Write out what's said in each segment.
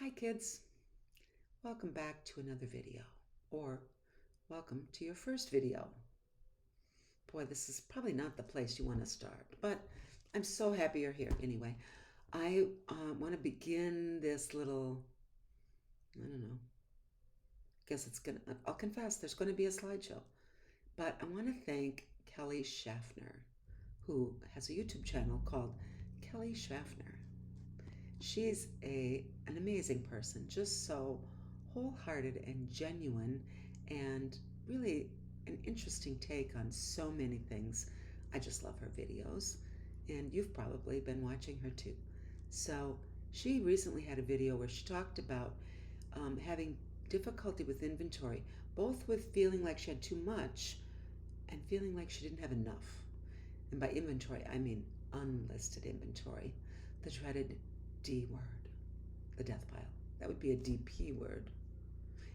Hi kids, welcome back to another video, or welcome to your first video. Boy, this is probably not the place you want to start, but I'm so happy you're here anyway. I want to begin this little, I don't know, I'll confess, there's going to be a slideshow, but I want to thank Kelly Schaffner, who has a YouTube channel called Kelly Schaffner. She's an amazing person, just so wholehearted and genuine, and really an interesting take on so many things. I just love her videos, and you've probably been watching her too. So she recently had a video where she talked about having difficulty with inventory, both with feeling like she had too much and feeling like she didn't have enough. And by inventory, I mean unlisted inventory, the dreaded D word, the death pile. That would be a DP word.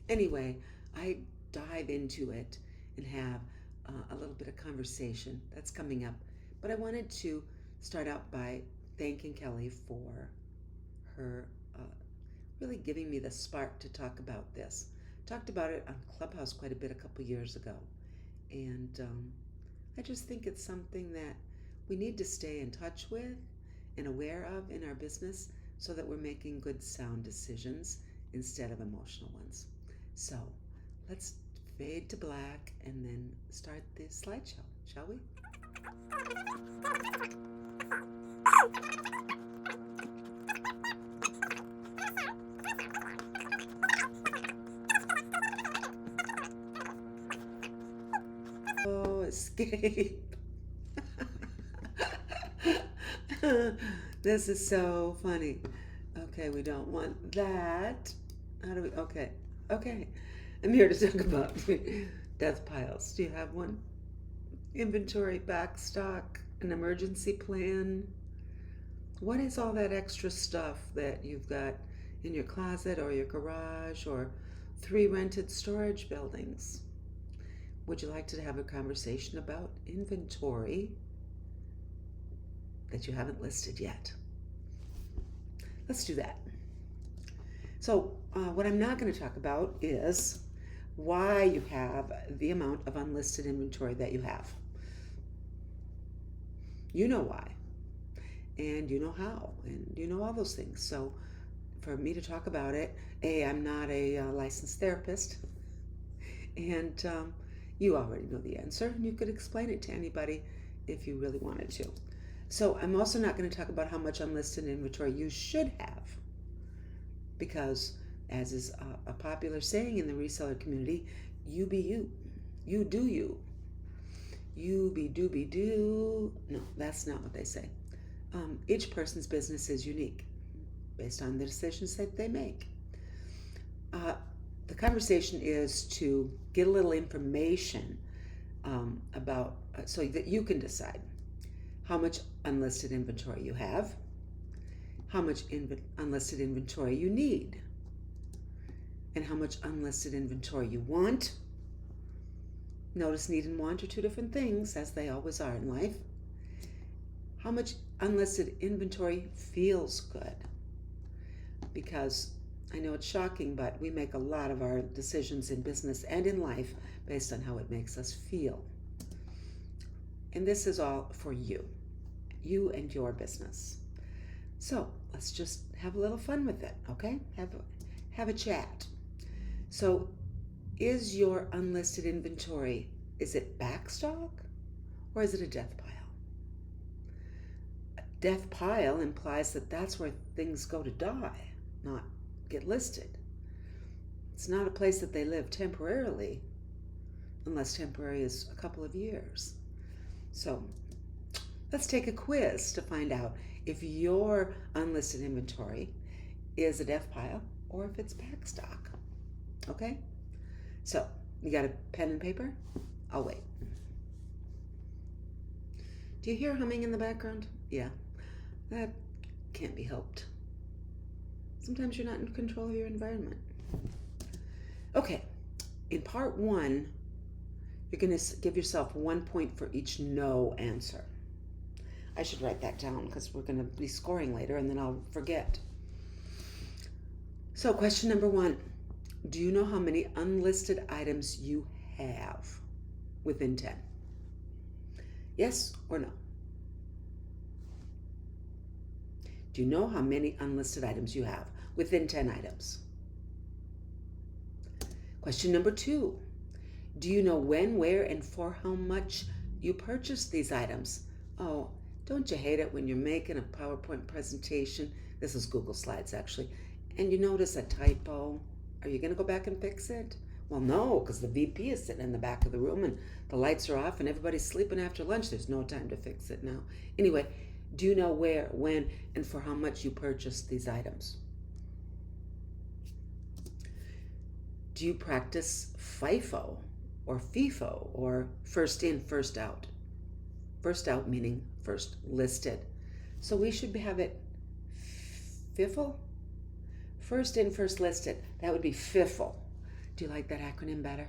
Anyway, I dive into it and have a little bit of conversation that's coming up. But I wanted to start out by thanking Kelly for her really giving me the spark to talk about this. Talked about it on Clubhouse quite a bit a couple years ago. And I just think it's something that we need to stay in touch with and aware of in our business so that we're making good sound decisions instead of emotional ones. So let's fade to black and then start the slideshow, shall we? Oh, escape. This is so funny. Okay, we don't want that. How do we? Okay. I'm here to talk about death piles. Do you have one? Inventory, backstock, an emergency plan? What is all that extra stuff that you've got in your closet or your garage or 3 rented storage buildings? Would you like to have a conversation about inventory that you haven't listed yet? Let's do that. So what I'm not going to talk about is why you have the amount of unlisted inventory that you have. You know why, and you know how, and you know all those things. So for me to talk about it, I'm not a licensed therapist, and you already know the answer, and you could explain it to anybody if you really wanted to. So I'm also not going to talk about how much unlisted inventory you should have, because as is a popular saying in the reseller community, you be you. You do you. You be do be do. No, that's not what they say. Each person's business is unique based on the decisions that they make. The conversation is to get a little information about so that you can decide how much unlisted inventory you have, how much unlisted inventory you need, and how much unlisted inventory you want. Notice need and want are 2 different things, as they always are in life. How much unlisted inventory feels good, because I know it's shocking, but we make a lot of our decisions in business and in life based on how it makes us feel. And this is all for you and your business. So let's just have a little fun with it, okay? Have a chat. So is your unlisted inventory, is it backstock or is it a death pile? A death pile implies that that's where things go to die, not get listed. It's not a place that they live temporarily, unless temporary is a couple of years. So let's take a quiz to find out if your unlisted inventory is a death pile or if it's backstock. Okay? So, you got a pen and paper? I'll wait. Do you hear humming in the background? Yeah, that can't be helped. Sometimes you're not in control of your environment. Okay, in part 1, you're going to give yourself 1 point for each no answer. I should write that down because we're going to be scoring later and then I'll forget. So, question number 1. Do you know how many unlisted items you have within 10? Yes or no? Do you know how many unlisted items you have within 10 items? Question number 2. Do you know when, where, and for how much you purchased these items? Oh, don't you hate it when you're making a PowerPoint presentation? This is Google Slides, actually. And you notice a typo. Are you going to go back and fix it? Well, no, because the VP is sitting in the back of the room and the lights are off and everybody's sleeping after lunch. There's no time to fix it now. Anyway, do you know where, when, and for how much you purchased these items? Do you practice FIFO or FIFO or first in, first out? First out meaning first listed. So we should have it FIFO? First in, first listed. That would be FIFO. Do you like that acronym better?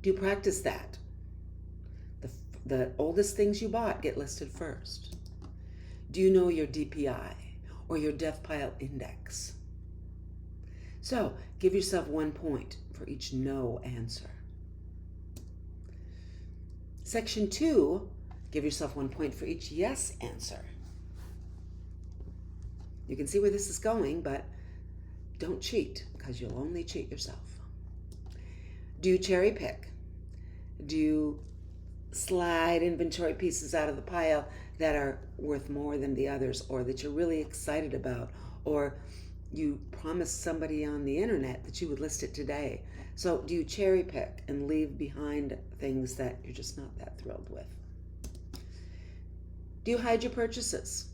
Do you practice that? The oldest things you bought get listed first. Do you know your DPI or your death pile index? So give yourself 1 point for each no answer. Section 2, give yourself 1 point for each yes answer. You can see where this is going, but don't cheat because you'll only cheat yourself. Do you cherry pick? Do you slide inventory pieces out of the pile that are worth more than the others or that you're really excited about, or you promised somebody on the internet that you would list it today? So do you cherry pick and leave behind things that you're just not that thrilled with? Do you hide your purchases?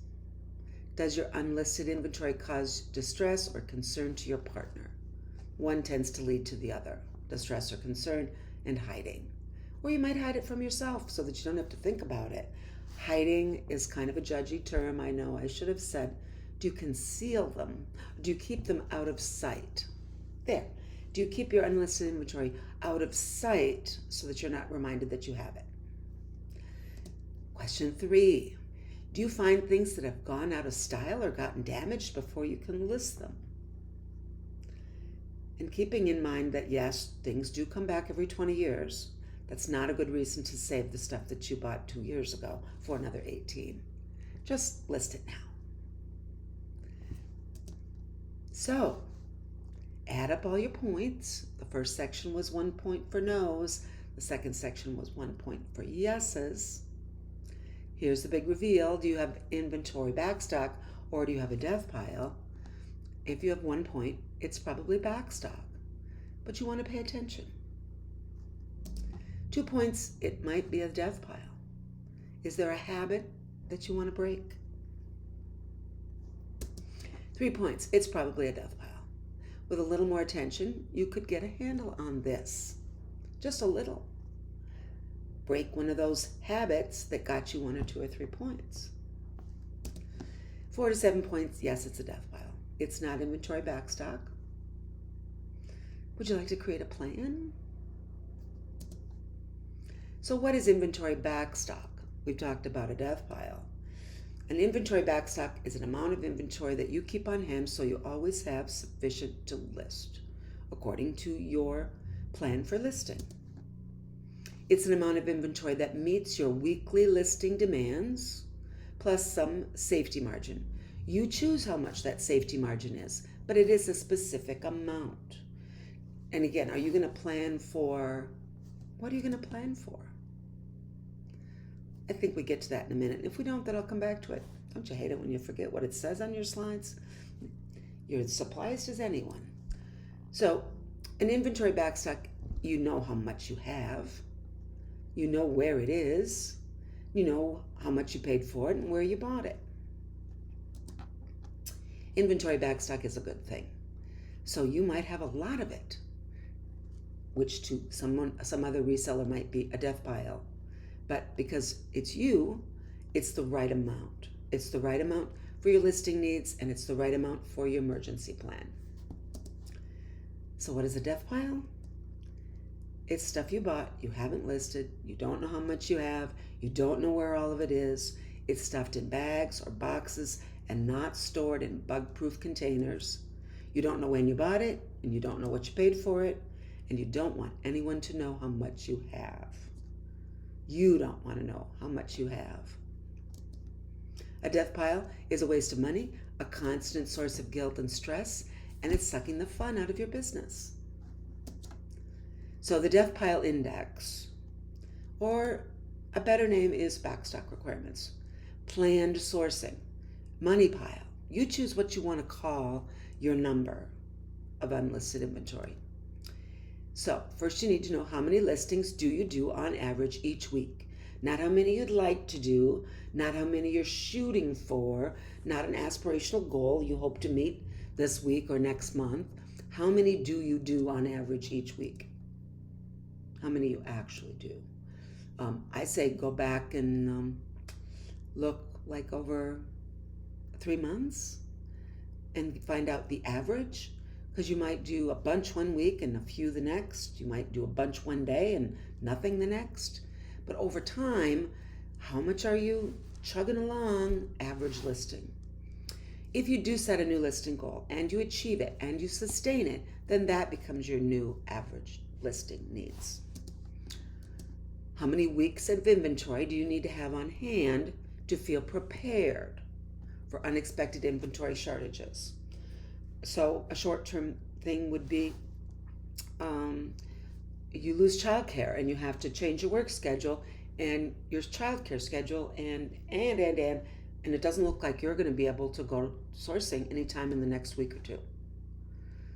Does your unlisted inventory cause distress or concern to your partner? One tends to lead to the other, distress or concern and hiding. Or you might hide it from yourself so that you don't have to think about it. Hiding is kind of a judgy term, I know. I should have said, do you conceal them? Do you keep them out of sight? There. Do you keep your unlisted inventory out of sight so that you're not reminded that you have it? Question 3. Do you find things that have gone out of style or gotten damaged before you can list them? And keeping in mind that, yes, things do come back every 20 years. That's not a good reason to save the stuff that you bought 2 years ago for another 18. Just list it now. So, add up all your points. The first section was 1 point for no's. The second section was 1 point for yeses. Here's the big reveal. Do you have inventory backstock or do you have a death pile? If you have 1 point, it's probably backstock, but you want to pay attention. 2 points, it might be a death pile. Is there a habit that you want to break? 3 points, it's probably a death pile. With a little more attention, you could get a handle on this. Just a little. Break one of those habits that got you 1 or 2 or 3 points. 4 to 7 points, yes, it's a death pile. It's not inventory backstock. Would you like to create a plan? So what is inventory backstock? We've talked about a death pile. An inventory backstock is an amount of inventory that you keep on hand so you always have sufficient to list, according to your plan for listing. It's an amount of inventory that meets your weekly listing demands, plus some safety margin. You choose how much that safety margin is, but it is a specific amount. And again, are you going to plan for, what are you going to plan for? I think we get to that in a minute. If we don't, then I'll come back to it. Don't you hate it when you forget what it says on your slides? You're as surprised as anyone. So, an inventory backstock, you know how much you have. You know where it is. You know how much you paid for it and where you bought it. Inventory backstock is a good thing. So you might have a lot of it, which to some other reseller might be a death pile. But because it's you, it's the right amount. It's the right amount for your listing needs, and it's the right amount for your emergency plan. So what is a death pile? It's stuff you bought, you haven't listed, you don't know how much you have, you don't know where all of it is. It's stuffed in bags or boxes and not stored in bug-proof containers. You don't know when you bought it, and you don't know what you paid for it, and you don't want anyone to know how much you have. You don't want to know how much you have. A death pile is a waste of money, a constant source of guilt and stress, and it's sucking the fun out of your business. So the death pile index, or a better name is backstock requirements, planned sourcing, money pile. You choose what you want to call your number of unlisted inventory. So first you need to know how many listings do you do on average each week. Not how many you'd like to do, not how many you're shooting for, not an aspirational goal you hope to meet this week or next month. How many do you do on average each week? How many you actually do? I say go back and look like over 3 months and find out the average, because you might do a bunch one week and a few the next. You might do a bunch one day and nothing the next. But over time, how much are you chugging along average listing? If you do set a new listing goal and you achieve it and you sustain it, then that becomes your new average listing needs. How many weeks of inventory do you need to have on hand to feel prepared for unexpected inventory shortages? So a short-term thing would be you lose childcare and you have to change your work schedule and your childcare schedule and it doesn't look like you're going to be able to go sourcing anytime in the next week or two.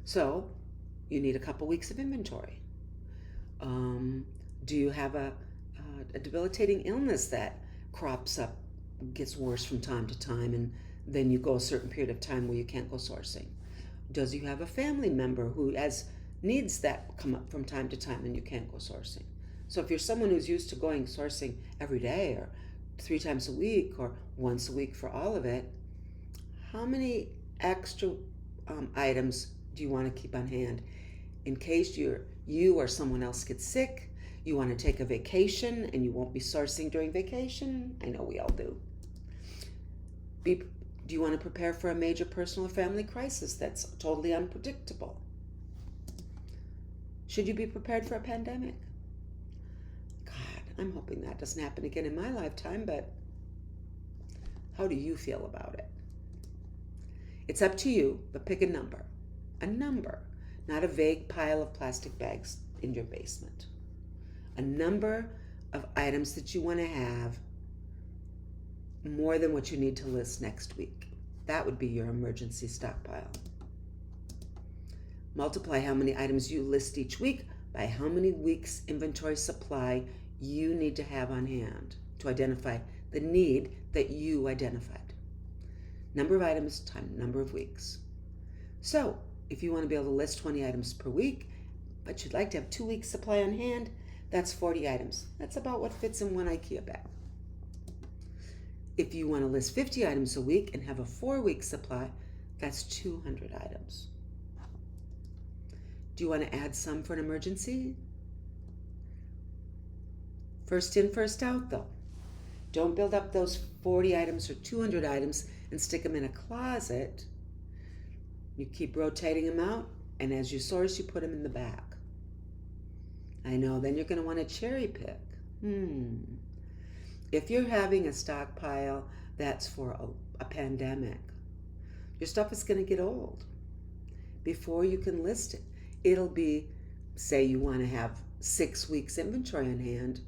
So you need a couple weeks of inventory. Do you have a debilitating illness that crops up, gets worse from time to time, and then you go a certain period of time where you can't go sourcing? Does you have a family member who has needs that come up from time to time and you can't go sourcing? So if you're someone who's used to going sourcing every day or 3 times a week or once a week for all of it, how many extra items do you want to keep on hand in case you or someone else gets sick? You want to take a vacation and you won't be sourcing during vacation? I know we all do. Do you want to prepare for a major personal or family crisis that's totally unpredictable? Should you be prepared for a pandemic? God, I'm hoping that doesn't happen again in my lifetime, but how do you feel about it? It's up to you, but pick a number. A number, not a vague pile of plastic bags in your basement. A number of items that you want to have more than what you need to list next week. That would be your emergency stockpile. Multiply how many items you list each week by how many weeks inventory supply you need to have on hand to identify the need that you identified. Number of items times number of weeks. So if you want to be able to list 20 items per week, but you'd like to have 2 weeks supply on hand, that's 40 items. That's about what fits in one IKEA bag. If you want to list 50 items a week and have a 4-week supply, that's 200 items. Do you want to add some for an emergency? First in, first out, though. Don't build up those 40 items or 200 items and stick them in a closet. You keep rotating them out, and as you source, you put them in the back. I know, then you're going to want to cherry pick. If you're having a stockpile that's for a pandemic, your stuff is going to get old. Before you can list it, it'll be, say you want to have 6 weeks inventory on hand.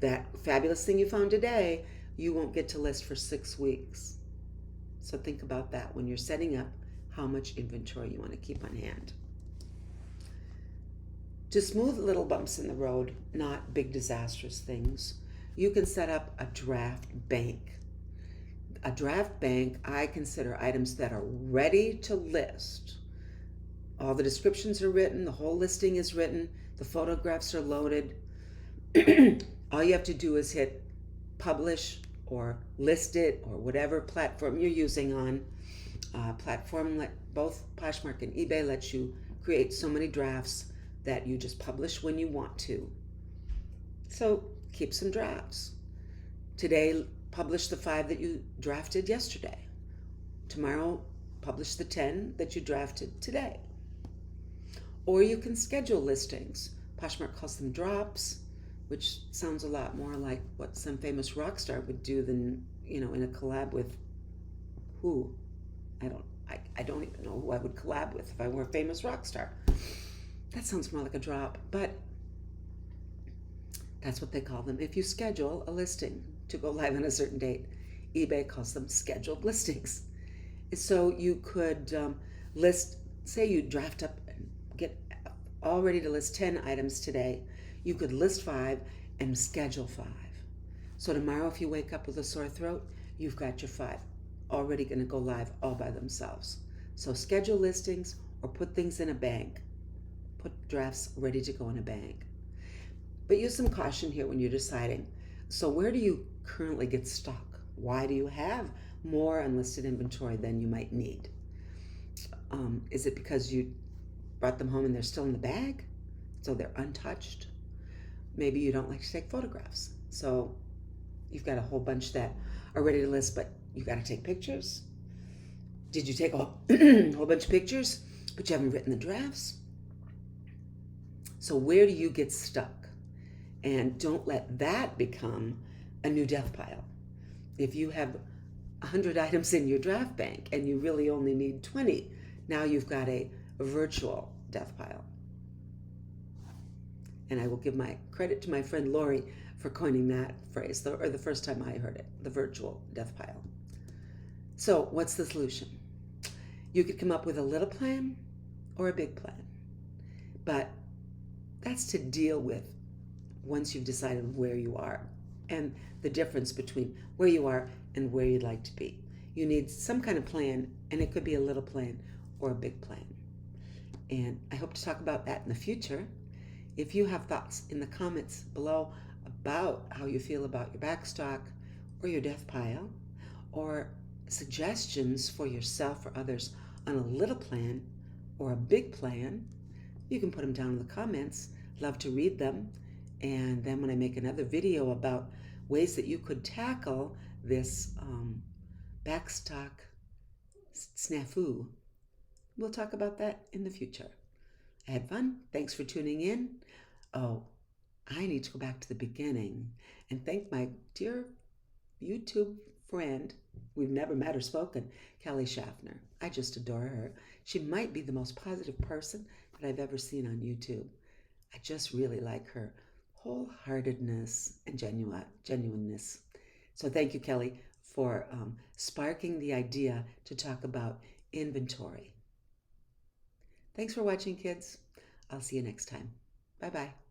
That fabulous thing you found today, you won't get to list for 6 weeks. So think about that when you're setting up how much inventory you want to keep on hand. To smooth little bumps in the road, not big disastrous things, you can set up a draft bank. A draft bank, I consider items that are ready to list. All the descriptions are written, the whole listing is written, the photographs are loaded. All you have to do is hit publish or list it or whatever platform you're using on. Both Poshmark and eBay let you create so many drafts that you just publish when you want to. So keep some drafts. Today, publish the 5 that you drafted yesterday. Tomorrow, publish the 10 that you drafted today. Or you can schedule listings. Poshmark calls them drops, which sounds a lot more like what some famous rock star would do than, in a collab with who? I don't even know who I would collab with if I were a famous rock star. That sounds more like a drop, but that's what they call them. If you schedule a listing to go live on a certain date, eBay calls them scheduled listings. So you could list, say you draft up and get all ready to list 10 items today. You could list 5 and schedule 5. So tomorrow, if you wake up with a sore throat, you've got your 5 already going to go live all by themselves. So schedule listings or put things in a bank. Put drafts ready to go in a bank. But use some caution here when you're deciding. So where do you currently get stuck? Why do you have more unlisted inventory than you might need? Is it because you brought them home and they're still in the bag, so they're untouched? Maybe you don't like to take photographs, so you've got a whole bunch that are ready to list, but you got to take pictures. Did you take a whole bunch of pictures, but you haven't written the drafts? So where do you get stuck? And don't let that become a new death pile. If you have 100 items in your draft bank and you really only need 20, now you've got a virtual death pile. And I will give my credit to my friend Lori for coining that phrase, or the first time I heard it, the virtual death pile. So what's the solution? You could come up with a little plan or a big plan, but that's to deal with once you've decided where you are and the difference between where you are and where you'd like to be. You need some kind of plan, and it could be a little plan or a big plan. And I hope to talk about that in the future. If you have thoughts in the comments below about how you feel about your backstock or your death pile, or suggestions for yourself or others on a little plan or a big plan, you can put them down in the comments. Love to read them. And then when I make another video about ways that you could tackle this backstock snafu, we'll talk about that in the future. I had fun. Thanks for tuning in. Oh, I need to go back to the beginning and thank my dear YouTube friend, we've never met or spoken, Kelly Schaffner. I just adore her. She might be the most positive person that I've ever seen on YouTube. I just really like her wholeheartedness and genuineness. So thank you, Kelly, for sparking the idea to talk about inventory. Thanks for watching, kids. I'll see you next time. Bye-bye.